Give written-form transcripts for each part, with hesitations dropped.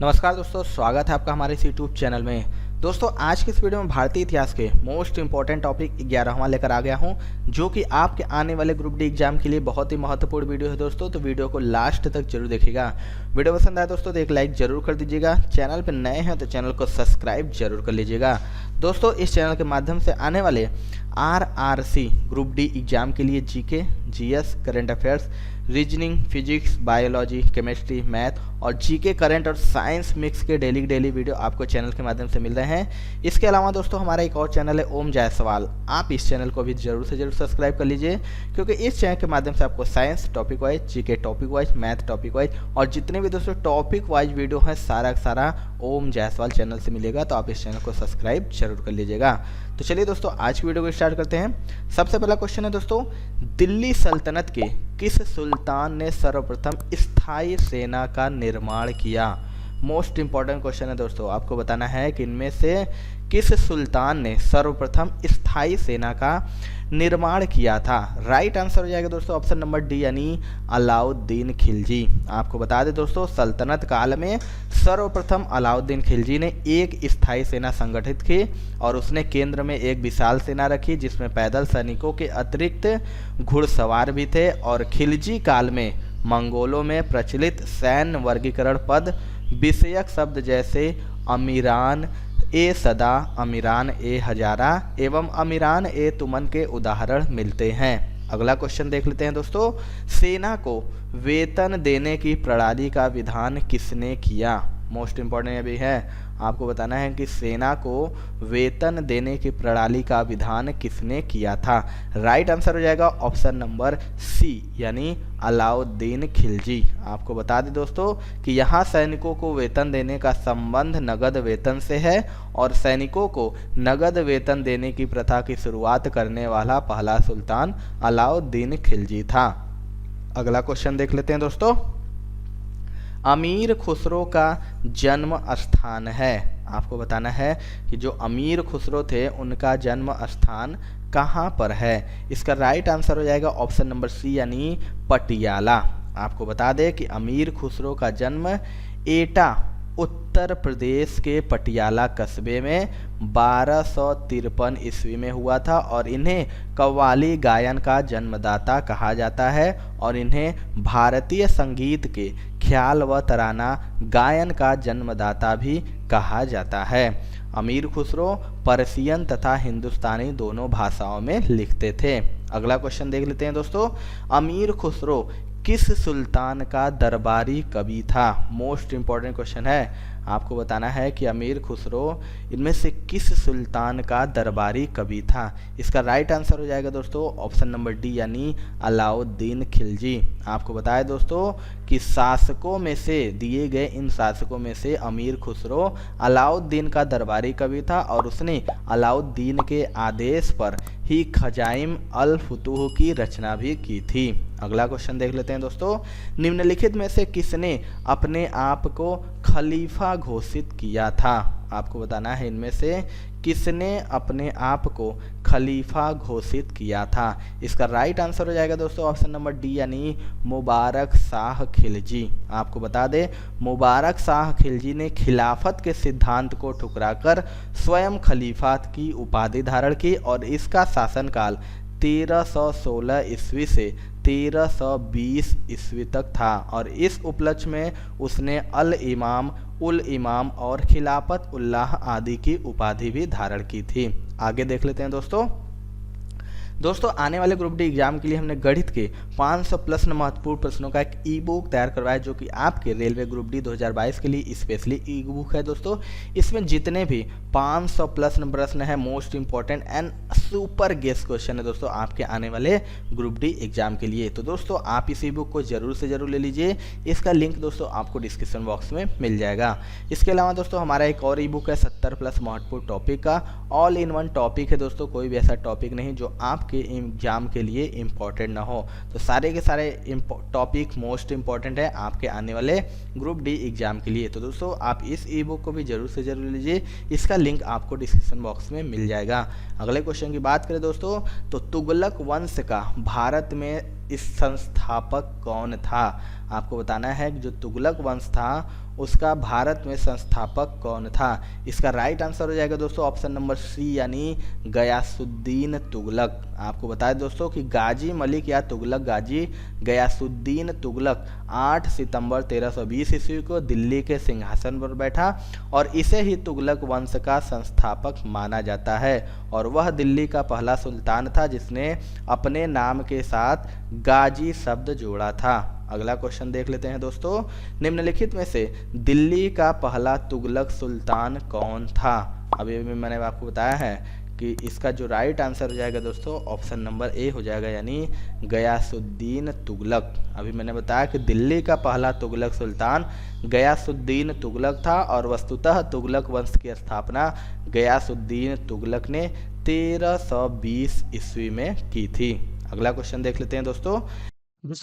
नमस्कार दोस्तों, स्वागत है आपका हमारे इस यूट्यूब चैनल में। दोस्तों आज की इस वीडियो में भारतीय इतिहास के मोस्ट इंपॉर्टेंट टॉपिक 11वां लेकर आ गया हूं, जो कि आपके आने वाले ग्रुप डी एग्जाम के लिए बहुत ही महत्वपूर्ण वीडियो है दोस्तों। तो वीडियो को लास्ट तक जरूर देखिएगा। वीडियो पसंद आए दोस्तों तो एक लाइक जरूर कर दीजिएगा। चैनल पर नए हैं तो चैनल को सब्सक्राइब जरूर कर लीजिएगा। दोस्तों इस चैनल के माध्यम से आने वाले RRC ग्रुप डी एग्जाम के लिए GK, GS, current affairs, reasoning, physics, biology, chemistry, math और जीके, करंट और साइंस मिक्स के डेली वीडियो आपको चैनल के माध्यम से मिल रहे हैं। इसके अलावा दोस्तों हमारा एक और चैनल है ओम जायसवाल। आप इस चैनल को भी जरूर से जरूर सब्सक्राइब कर लीजिए, क्योंकि इस चैनल के माध्यम से आपको science topic wise, GK topic wise, math topic wise और जितने भी दोस्तों टॉपिक वाइज वीडियो है सारा का सारा ओम जायसवाल चैनल से मिलेगा। तो आप इस चैनल को सब्सक्राइब जरूर कर लीजिएगा। तो चलिए दोस्तों आज की वीडियो को स्टार्ट करते हैं। सबसे पहला क्वेश्चन है दोस्तों, दिल्ली सल्तनत के किस सुल्तान ने सर्वप्रथम स्थायी सेना का निर्माण किया? मोस्ट इंपॉर्टेंट क्वेश्चन है दोस्तों। आपको बताना है कि इनमें से किस सुल्तान ने सर्वप्रथम स्थायी सेना का निर्माण किया था। राइट आंसर हो जाएगा दोस्तों ऑप्शन नंबर डी, यानी अलाउद्दीन खिलजी। आपको बता दें दोस्तों, सल्तनत काल में सर्वप्रथम अलाउद्दीन खिलजी ने एक स्थायी सेना संगठित की और उसने केंद्र में एक विशाल सेना रखी, जिसमें पैदल सैनिकों के अतिरिक्त घुड़सवार भी थे। और खिलजी काल में मंगोलों में प्रचलित सैन्य वर्गीकरण पद विषयक शब्द जैसे अमीरान ए सदा, अमीरान ए हजारा एवं अमीरान ए तुमन के उदाहरण मिलते हैं। अगला क्वेश्चन देख लेते हैं दोस्तों, सेना को वेतन देने की प्रणाली का विधान किसने किया? मोस्ट इंपॉर्टेंट अभी है, आपको बताना है कि सेना को वेतन देने की प्रणाली का विधान किसने किया था। राइट आंसर हो जाएगा ऑप्शन नंबर सी, यानी अलाउद्दीन खिलजी। आपको बता दें दोस्तों कि यहाँ सैनिकों को वेतन देने का संबंध नगद वेतन से है और सैनिकों को नगद वेतन देने की प्रथा की शुरुआत करने वाला पहला सुल्तान अलाउद्दीन खिलजी था। अगला क्वेश्चन देख लेते हैं दोस्तों, अमीर खुसरो का जन्म स्थान है। आपको बताना है कि जो अमीर खुसरो थे उनका जन्म स्थान कहाँ पर है। इसका राइट आंसर हो जाएगा ऑप्शन नंबर सी, यानी पटियाला। आपको बता दें कि अमीर खुसरो का जन्म एटा उत्तर प्रदेश के पटियाला कस्बे में 1253 ईस्वी में हुआ था और इन्हें कव्वाली गायन का जन्मदाता कहा जाता है और इन्हें भारतीय संगीत के ख्याल व तराना गायन का जन्मदाता भी कहा जाता है। अमीर खुसरो पर्शियन तथा हिंदुस्तानी दोनों भाषाओं में लिखते थे। अगला क्वेश्चन देख लेते हैं दोस्तों, अमीर खुसरो किस सुल्तान का दरबारी कवि था? मोस्ट इंपॉर्टेंट क्वेश्चन है। आपको बताना है कि अमीर खुसरो इनमें से किस सुल्तान का दरबारी कवि था। इसका राइट आंसर हो जाएगा दोस्तों ऑप्शन नंबर डी, यानी अलाउद्दीन खिलजी। आपको बताया दोस्तों कि शासकों में से दिए गए इन शासकों में से अमीर खुसरो अलाउद्दीन का दरबारी कवि था और उसने अलाउद्दीन के आदेश पर ही खजाइम अल फुतूह की रचना भी की थी। अगला क्वेश्चन देख लेते हैं दोस्तों, निम्नलिखित में से किसने अपने आप को खलीफा घोषित किया था? आपको बताना है इनमें से किसने अपने आप को खलीफा घोषित किया था। इसका राइट आंसर हो जाएगा दोस्तों ऑप्शन नंबर डी, यानी मुबारक शाह खिलजी। आपको बता दें, मुबारक शाह खिलजी ने खिलाफत के सिद्धांत को ठुकराकर स्वयं खलीफा की उपाधि धारण की और इसका शासनकाल 1316 ईस्वी से 1320 ईस्वी तक था और इस उपलक्ष्य में उसने अल इमाम, उल इमाम और खिलाफत उल्लाह आदि की उपाधि भी धारण की थी। आगे देख लेते हैं दोस्तों आने वाले ग्रुप डी एग्जाम के लिए हमने गणित के 500 प्लस महत्वपूर्ण प्रश्नों का एक ई बुक तैयार करवाया, जो कि आपके रेलवे ग्रुप डी 2022 के लिए स्पेशली ई बुक है दोस्तों। इसमें जितने भी 500 प्लस प्रश्न है, most important and super guest question है दोस्तों आपके आने वाले ग्रुप डी एग्जाम के लिए। तो दोस्तों आप इस ई बुक को जरूर से जरूर ले लीजिए। इसका लिंक दोस्तों आपको डिस्क्रिप्शन बॉक्स में मिल जाएगा। इसके अलावा दोस्तों हमारा एक और ई बुक है 70 प्लस महत्वपूर्ण टॉपिक का। ऑल इन वन टॉपिक है दोस्तों, कोई भी ऐसा टॉपिक नहीं जो आपके एग्जाम के लिए इम्पोर्टेंट ना हो। तो सारे के सारे टॉपिक मोस्ट इंपॉर्टेंट है आपके आने वाले ग्रुप डी एग्जाम के लिए। तो दोस्तों आप इस ई बुक को भी जरूर से जरूर लीजिए। इसका लिंक आपको डिस्क्रिप्शन बॉक्स में मिल जाएगा। अगले क्वेश्चन की बात करें दोस्तों, तो तुगलक वंश का भारत में इस संस्थापक कौन था? आपको बताना है कि जो तुगलक वंश था उसका भारत में संस्थापक कौन था। इसका राइट आंसर हो जाएगा दोस्तों ऑप्शन नंबर सी यानी गयासुद्दीन तुगलक। आपको बताया दोस्तों कि गाजी मलिक या तुगलक गाजी गयासुद्दीन तुगलक 8 सितंबर 1320 ईस्वी को दिल्ली के सिंहासन पर बैठा और इसे ही तुगलक वंश का संस्थापक माना जाता है और वह दिल्ली का पहला सुल्तान था जिसने अपने नाम के साथ गाजी शब्द जोड़ा था। अगला क्वेश्चन देख लेते हैं दोस्तों, निम्नलिखित में से दिल्ली का पहला तुगलक सुल्तान कौन था। अभी मैंने आपको बताया है कि इसका जो राइट आंसर हो जाएगा दोस्तों ऑप्शन नंबर ए हो जाएगा यानी गयासुद्दीन तुगलक। अभी मैंने बताया कि दिल्ली का पहला तुगलक सुल्तान गयासुद्दीन तुगलक था और वस्तुतः तुगलक वंश की स्थापना गयासुद्दीन तुगलक ने 1320 ईस्वी में की थी। अगला क्वेश्चन देख लेते हैं दोस्तों,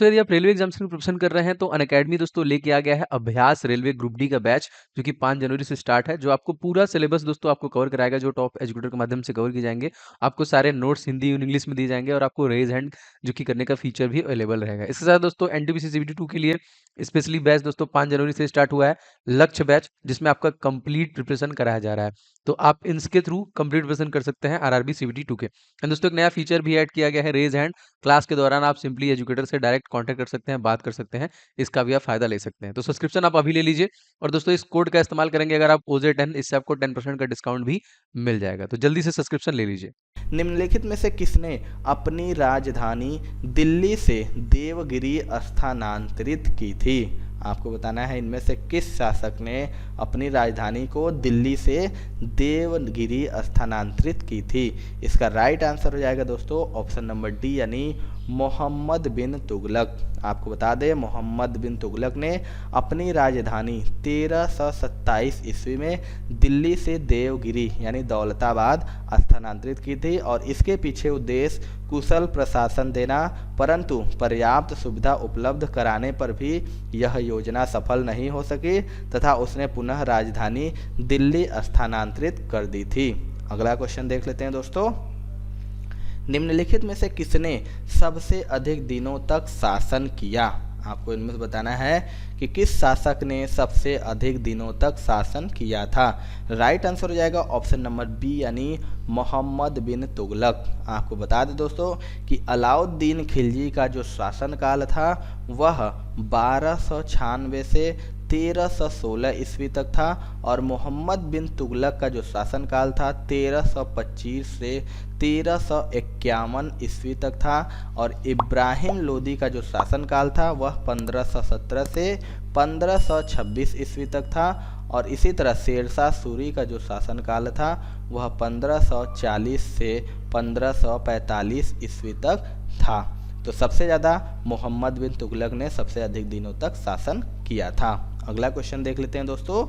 यदि आप रेलवे एग्जाम्स की प्रिपरेशन कर रहे हैं तो अनअकैडमी दोस्तों लेके आ गया है अभ्यास रेलवे ग्रुप डी का बैच जो कि 5 जनवरी से स्टार्ट है, जो आपको पूरा सिलेबस दोस्तों आपको कवर कराएगा, जो टॉप एजुकेटर के माध्यम से कवर किए जाएंगे। आपको सारे नोट्स हिंदी और इंग्लिश में दिए जाएंगे और आपको रेज हैंड जो कि करने का फीचर भी अवेलेबल रहेगा। इसके साथ दोस्तों एनटीपीसी सीबीटी 2 के लिए स्पेशली बैच दोस्तों 5 जनवरी से स्टार्ट हुआ है, लक्ष्य बैच, जिसमें आपका कंप्लीट प्रिपरेशन कराया जा रहा है। तो आप इसके थ्रू कंप्लीट प्रिपरेशन कर सकते हैं आरआरबी सीबीटी 2 के। एंड दोस्तों एक नया फीचर भी ऐड किया गया है रेज हैंड। क्लास के दौरान आप सिंपली एजुकेटर से डायरेक्ट कांटेक्ट कर सकते हैं, बात कर सकते हैं, इसका भी आप फायदा ले सकते हैं। तो सब्सक्रिप्शन आप अभी ले लीजिए और दोस्तों इस कोड का इस्तेमाल करेंगे अगर आप OJ10, इससे आपको 10% का डिस्काउंट भी मिल जाएगा। तो जल्दी से सब्सक्रिप्शन ले लीजिए। निम्नलिखित में से किसने अपनी राजधानी दिल्ली से देवगिरी स्थानांतरित की थी। आपको बताना है इनमें से किस शासक ने अपनी राजधानी को दिल्ली से देवगिरी स्थानांतरित की थी। इसका राइट आंसर हो जाएगा दोस्तों ऑप्शन नंबर डी यानी मोहम्मद बिन तुगलक। आपको बता दें मोहम्मद बिन तुगलक ने अपनी राजधानी 1327 ईस्वी में दिल्ली से देवगिरी यानी दौलताबाद स्थानांतरित की थी और इसके पीछे उद्देश्य कुशल प्रशासन देना, परंतु पर्याप्त सुविधा उपलब्ध कराने पर भी यह योजना सफल नहीं हो सकी तथा उसने पुनः राजधानी दिल्ली स्थानांतरित कर दी थी। अगला क्वेश्चन देख लेते हैं दोस्तों, निम्नलिखित में से किसने सबसे अधिक दिनों तक शासन किया। आपको इनमें से बताना है कि किस शासक ने सबसे अधिक दिनों तक शासन किया था। राइट आंसर हो जाएगा ऑप्शन नंबर बी यानी मोहम्मद बिन तुगलक। आपको बता दें दोस्तों कि अलाउद्दीन खिलजी का जो शासनकाल था वह 1296 से 1316 ईस्वी तक था और मोहम्मद बिन तुगलक का जो शासनकाल था 1325 से 1351 ईस्वी तक था और इब्राहिम लोदी का जो शासनकाल था वह 1517 से 1526 ईस्वी तक था और इसी तरह शेरशाह सूरी का जो शासनकाल था वह 1540 से 1545 ईस्वी तक था। तो सबसे ज़्यादा मोहम्मद बिन तुगलक ने सबसे अधिक दिनों तक शासन किया था। अगला क्वेश्चन देख लेते हैं दोस्तों,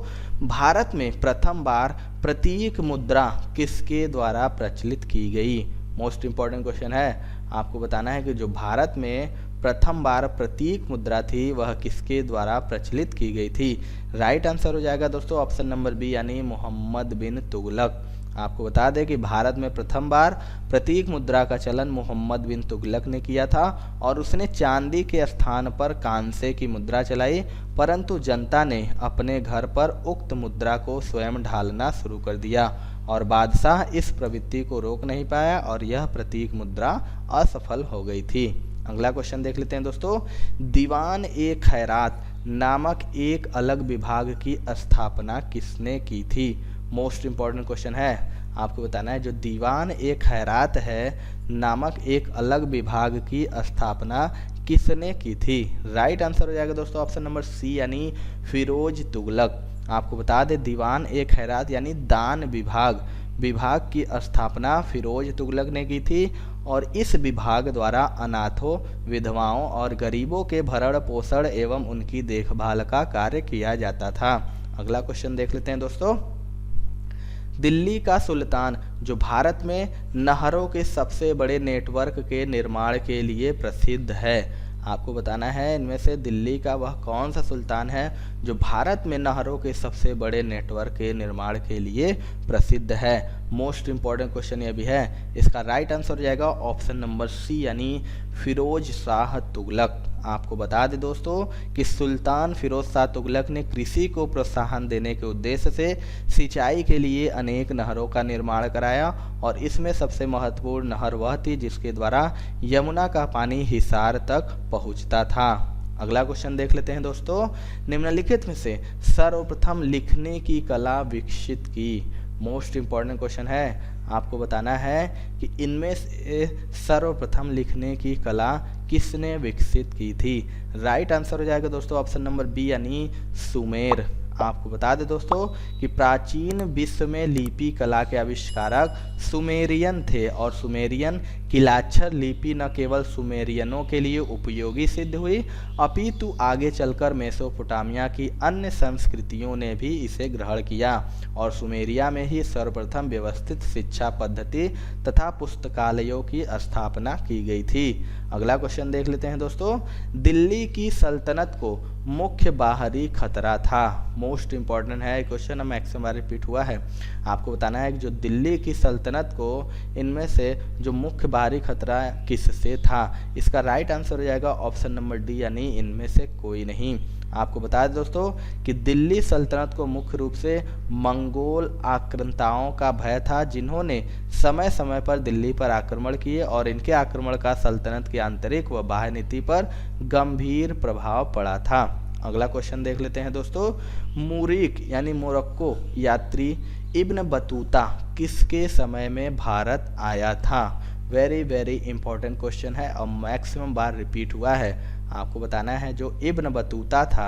भारत में प्रथम बार प्रतीक मुद्रा किसके द्वारा प्रचलित की गई। मोस्ट इंपॉर्टेंट क्वेश्चन है। आपको बताना है कि जो भारत में प्रथम बार प्रतीक मुद्रा थी वह किसके द्वारा प्रचलित की गई थी। राइट आंसर हो जाएगा दोस्तों ऑप्शन नंबर बी यानी मोहम्मद बिन तुगलक। आपको बता दें कि भारत में प्रथम बार प्रतीक मुद्रा का चलन मोहम्मद बिन तुगलक ने किया था और उसने चांदी के स्थान पर कांसे की मुद्रा चलाई, परंतु जनता ने अपने घर पर उक्त मुद्रा को स्वयं ढालना शुरू कर दिया और बादशाह इस प्रवृत्ति को रोक नहीं पाया और यह प्रतीक मुद्रा असफल हो गई थी। अगला क्वेश्चन देख लेते हैं दोस्तों, दीवान ए खैरात नामक एक अलग विभाग की स्थापना किसने की थी। मोस्ट इंपॉर्टेंट क्वेश्चन है। आपको बताना है जो दीवान ए खैरात है नामक एक अलग विभाग की स्थापना किसने की थी। राइट आंसर हो जाएगा दोस्तों ऑप्शन नंबर सी यानी फिरोज तुगलक। आपको बता दें दीवान ए खैरात यानी दान विभाग की स्थापना फिरोज तुगलक ने की थी और इस विभाग द्वारा अनाथों, विधवाओं और गरीबों के भरण पोषण एवं उनकी देखभाल का कार्य किया जाता था। अगला क्वेश्चन देख लेते हैं दोस्तों, दिल्ली का सुल्तान जो भारत में नहरों के सबसे बड़े नेटवर्क के निर्माण के लिए प्रसिद्ध है। आपको बताना है इनमें से दिल्ली का वह कौन सा सुल्तान है जो भारत में नहरों के सबसे बड़े नेटवर्क के निर्माण के लिए प्रसिद्ध है। मोस्ट इंपॉर्टेंट क्वेश्चन ये भी है। इसका राइट आंसर हो जाएगा ऑप्शन नंबर सी यानी फिरोज शाह तुगलक। आपको बता दें दोस्तों कि सुल्तान फिरोज शाह तुगलक ने कृषि को प्रोत्साहन देने के उद्देश्य से सिंचाई के लिए अनेक नहरों का निर्माण कराया और इसमें सबसे महत्वपूर्ण नहर वह थी जिसके द्वारा यमुना का पानी हिसार तक पहुंचता था। अगला क्वेश्चन देख लेते हैं दोस्तों, निम्नलिखित में से सर्वप्रथम लिखने की कला विकसित की। मोस्ट इंपॉर्टेंट क्वेश्चन है, आपको बताना है कि इनमें से सर्वप्रथम लिखने की कला किसने विकसित की थी। राइट आंसर हो जाएगा दोस्तों ऑप्शन नंबर बी यानी सुमेर। आपको बता दें दोस्तों कि प्राचीन विश्व में लिपि कला के आविष्कारक सुमेरियन थे और सुमेरियन किलाक्षर लिपि न केवल सुमेरियनों के लिए उपयोगी सिद्ध हुई अपितु आगे चलकर मेसोपोटामिया की अन्य संस्कृतियों ने भी इसे ग्रहण किया और सुमेरिया में ही सर्वप्रथम व्यवस्थित शिक्षा पद्धति तथा पुस्तकालयों की स्थापना की गई थी। अगला क्वेश्चन देख लेते हैं दोस्तों, दिल्ली की सल्तनत को मुख्य बाहरी खतरा था। मोस्ट इंपॉर्टेंट है क्वेश्चन, मैक्सिमम बार रिपीट हुआ है। आपको बताना है कि जो दिल्ली की सल्तनत को इनमें से जो मुख्य बाहरी खतरा किससे था। इसका राइट आंसर हो जाएगा ऑप्शन नंबर डी यानी इनमें से कोई नहीं। आपको बता दें दोस्तों कि दिल्ली सल्तनत को मुख्य रूप से मंगोल आक्रांताओं का भय था जिन्होंने समय समय पर दिल्ली पर आक्रमण किए और इनके आक्रमण का सल्तनत की आंतरिक व बाह्य नीति पर गंभीर प्रभाव पड़ा था। अगला क्वेश्चन देख लेते हैं दोस्तों, मुरीक यानी मोरक्को यात्री इब्न बतूता किसके समय में भारत आया था। वेरी इंपॉर्टेंट क्वेश्चन है और मैक्सिमम बार रिपीट हुआ है। आपको बताना है जो इब्न बतूता था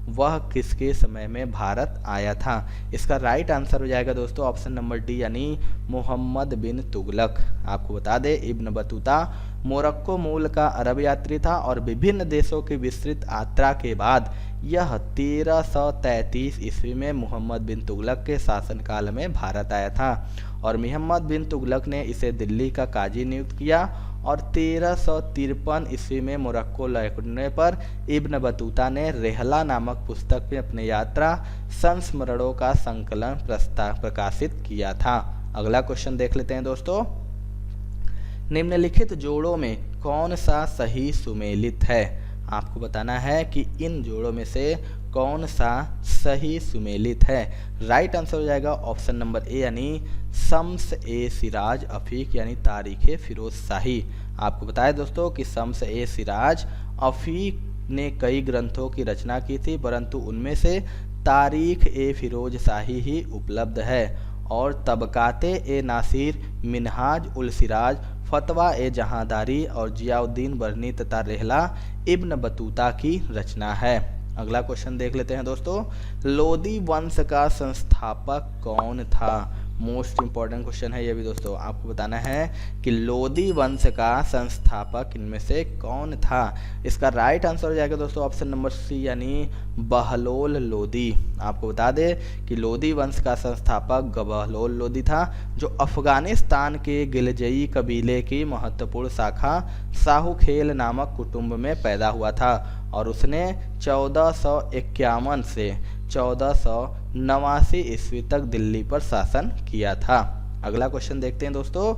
वह किसके समय में भारत आया था। इसका राइट आंसर हो जाएगा दोस्तों ऑप्शन नंबर डी यानी मोहम्मद बिन तुगलक। आपको बता दें इब्न बतूता मोरक्को मूल का अरब यात्री था और विभिन्न देशों की विस्तृत यात्रा के बाद यह 1333 ईस्वी में मोहम्मद बिन तुगलक के शासनकाल में भारत आया था और मोहम्मद बिन तुगलक ने इसे दिल्ली का काजी नियुक्त किया और 1353 ईस्वी में मोरक्को लौटने पर इब्न बतूता ने रेहला नामक पुस्तक में अपने यात्रा संस्मरणों का संकलन प्रकाशित किया था। अगला क्वेश्चन देख लेते हैं दोस्तों, निम्नलिखित जोड़ों में कौन सा सही सुमेलित है। आपको बताना है कि इन जोड़ों में से कौन सा सही सुमेलित है। राइट आंसर हो जाएगा ऑप्शन नंबर ए यानी शम्स ए सिराज अफीक यानी तारीख फिरोज शाही। आपको बताया दोस्तों कि शम्स ए सिराज अफीक ने कई ग्रंथों की रचना की थी परंतु उनमें से तारीख ए फिरोज शाही ही उपलब्ध है और तबकाते ए नासिर, मिनहाज उल सिराज, फतवा ए जहांदारी और जियाउद्दीन बरनी तथा रेहला इब्न बतूता की रचना है। अगला क्वेश्चन देख लेते हैं दोस्तों, लोदी वंश का संस्थापक कौन था। मोस्ट इंपॉर्टेंट क्वेश्चन है ये भी दोस्तों। आपको बताना है कि लोदी वंश का संस्थापक इनमें से कौन था। इसका राइट आंसर हो जाएगा दोस्तों ऑप्शन नंबर सी यानी बहलोल लोदी। आपको बता दें कि लोदी वंश का संस्थापक बहलोल लोदी था जो अफगानिस्तान के गिलजई कबीले की महत्वपूर्ण शाखा साहूखेल नामक कुटुंब में पैदा हुआ था और उसने 1451 से 1489 ईस्वी तक दिल्ली पर शासन किया था। अगला क्वेश्चन देखते हैं दोस्तों,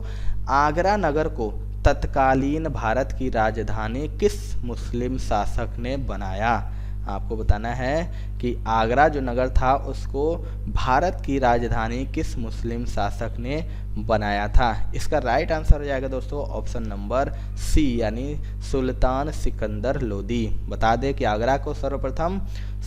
आगरा नगर को तत्कालीन भारत की राजधानी किस मुस्लिम शासक ने बनाया। आपको बताना है कि आगरा जो नगर था उसको भारत की राजधानी किस मुस्लिम शासक ने बनाया था। इसका राइट आंसर हो जाएगा दोस्तों ऑप्शन नंबर सी यानी सुल्तान सिकंदर लोदी। बता दें कि आगरा को सर्वप्रथम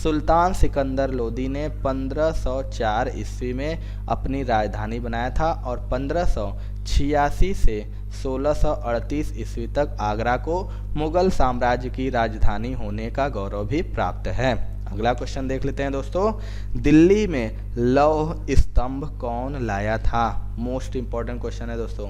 सुल्तान सिकंदर लोदी ने 1504 ईस्वी में अपनी राजधानी बनाया था और 1586 से 1638 ईस्वी तक आगरा को मुगल साम्राज्य की राजधानी होने का गौरव भी प्राप्त है। अगला क्वेश्चन देख लेते हैं दोस्तों, दिल्ली में लौह स्तंभ कौन लाया था। मोस्ट इंपॉर्टेंट क्वेश्चन है दोस्तों।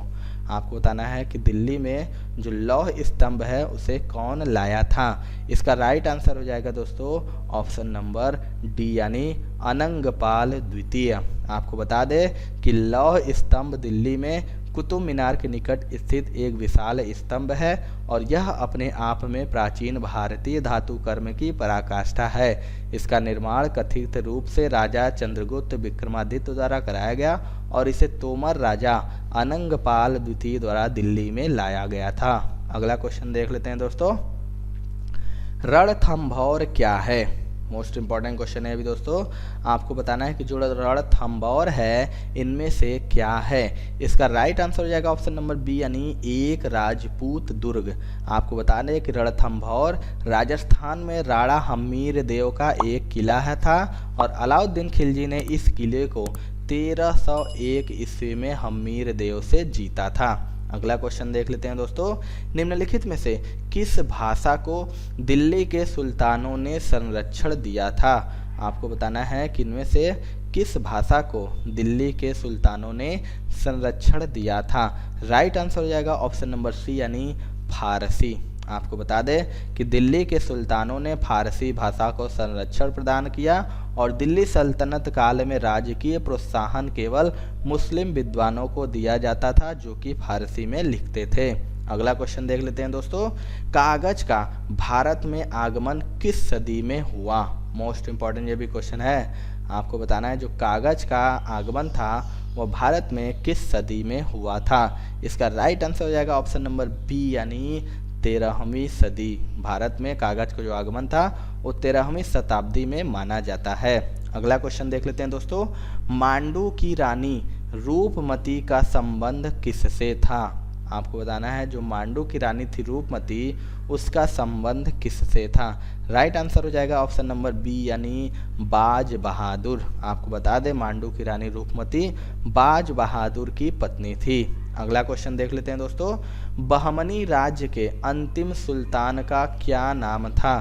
आपको बताना है कि दिल्ली में जो लौह स्तंभ है उसे कौन लाया था। इसका राइट आंसर हो जाएगा दोस्तों ऑप्शन नंबर डी यानी अनंगपाल द्वितीय। आपको बता दें कि लौह स्तंभ दिल्ली में कुतुब मीनार के निकट स्थित एक विशाल स्तंभ है और यह अपने आप में प्राचीन भारतीय धातु कर्म की पराकाष्ठा है। इसका निर्माण कथित रूप से राजा चंद्रगुप्त विक्रमादित्य द्वारा कराया गया और इसे तोमर राजा अनंगपाल द्वितीय द्वारा दिल्ली में लाया गया था। अगला क्वेश्चन देख लेते हैं दोस्तों, रणथंभौर क्या है? मोस्ट इंपॉर्टेंट क्वेश्चन है अभी दोस्तों, आपको बताना है कि जो रणथंभौर है इनमें से क्या है। इसका राइट आंसर हो जाएगा ऑप्शन नंबर बी यानी एक राजपूत दुर्ग। आपको बता दें कि रणथंभौर राजस्थान में राणा हम्मीर देव का एक किला है था और अलाउद्दीन खिलजी ने इस किले को 1301 ईस्वी में हम्मीर देव से जीता था। अगला क्वेश्चन देख लेते हैं दोस्तों, निम्नलिखित में से किस भाषा को दिल्ली के सुल्तानों ने संरक्षण दिया था? आपको बताना है कि इनमें से किस भाषा को दिल्ली के सुल्तानों ने संरक्षण दिया था। राइट आंसर हो जाएगा ऑप्शन नंबर सी यानी फारसी। आपको बता दें कि दिल्ली के सुल्तानों ने फारसी भाषा को संरक्षण प्रदान किया और दिल्ली सल्तनत काल में राजकीय प्रोत्साहन केवल मुस्लिम विद्वानों को दिया जाता था जो कि फारसी में लिखते थे। अगला क्वेश्चन देख लेते हैं दोस्तों, कागज का भारत में आगमन किस सदी में हुआ? मोस्ट इंपॉर्टेंट ये भी क्वेश्चन है, आपको बताना है जो कागज का आगमन था वो भारत में किस सदी में हुआ था। इसका राइट आंसर हो जाएगा ऑप्शन नंबर बी यानी 13वीं सदी। भारत में कागज का जो आगमन था वो 13वीं शताब्दी में माना जाता है। अगला क्वेश्चन देख लेते हैं दोस्तों, मांडू की रानी रूपमती का संबंध किससे था? आपको बताना है जो मांडू की रानी थी रूपमती उसका संबंध किससे था। राइट आंसर हो जाएगा ऑप्शन नंबर बी यानी बाज बहादुर। आपको बता दें मांडू की रानी रूपमती बाज बहादुर की पत्नी थी। अगला क्वेश्चन देख लेते हैं दोस्तों, बहमनी राज्य के अंतिम सुल्तान का क्या नाम था?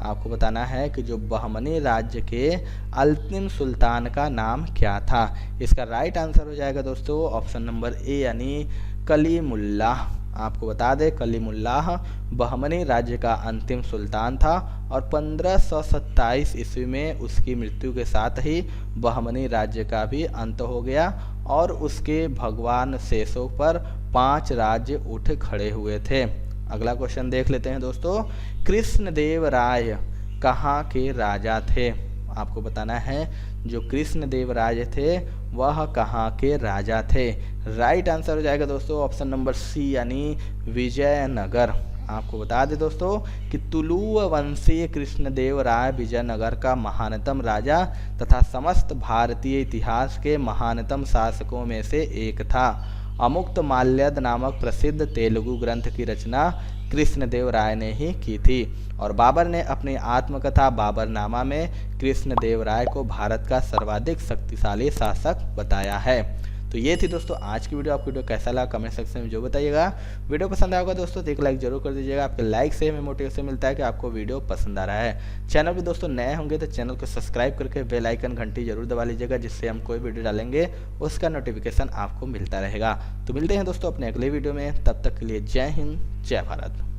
आपको बताना है कि जो बहमनी राज्य के अंतिम सुल्तान का नाम क्या था। इसका राइट आंसर हो जाएगा दोस्तों ऑप्शन नंबर ए यानी कलीमुल्लाह। आपको बता दें कलीमुल्लाह बहमनी राज्य का अंतिम सुल्तान था और 1527 ईस्वी में उसकी मृत्यु के साथ ही बहमनी राज्य का भी अंत हो गया और उसके भगवान शेषों पर 5 राज्य उठ खड़े हुए थे। अगला क्वेश्चन देख लेते हैं दोस्तों, कृष्णदेव राय कहाँ के राजा थे? आपको बताना है जो कृष्णदेव राय थे वह कहाँ के राजा थे। राइट आंसर हो जाएगा दोस्तों ऑप्शन नंबर सी यानी विजयनगर। आपको बता दें दोस्तों कि तुलुव वंशीय कृष्णदेव राय विजयनगर का महानतम राजा तथा समस्त भारतीय इतिहास के महानतम शासकों में से एक था। अमुक्तमाल्यद नामक प्रसिद्ध तेलुगु ग्रंथ की रचना कृष्णदेव राय ने ही की थी और बाबर ने अपनी आत्मकथा बाबरनामा में कृष्णदेव राय को भारत का सर्वाधिक शक्तिशाली शासक बताया है। तो ये थी दोस्तों आज की वीडियो। आपको वीडियो कैसा लगा कमेंट सेक्शन में जो बताइएगा। वीडियो पसंद आएगा दोस्तों तो एक लाइक जरूर कर दीजिएगा। आपके लाइक से हमें मोटिवेशन मिलता है कि आपको वीडियो पसंद आ रहा है। चैनल पे दोस्तों नए होंगे तो चैनल को सब्सक्राइब करके बेल आइकन घंटी जरूर दबा लीजिएगा जिससे हम कोई वीडियो डालेंगे उसका नोटिफिकेशन आपको मिलता रहेगा। तो मिलते हैं दोस्तों अपने अगले वीडियो में, तब तक के लिए जय हिंद जय भारत।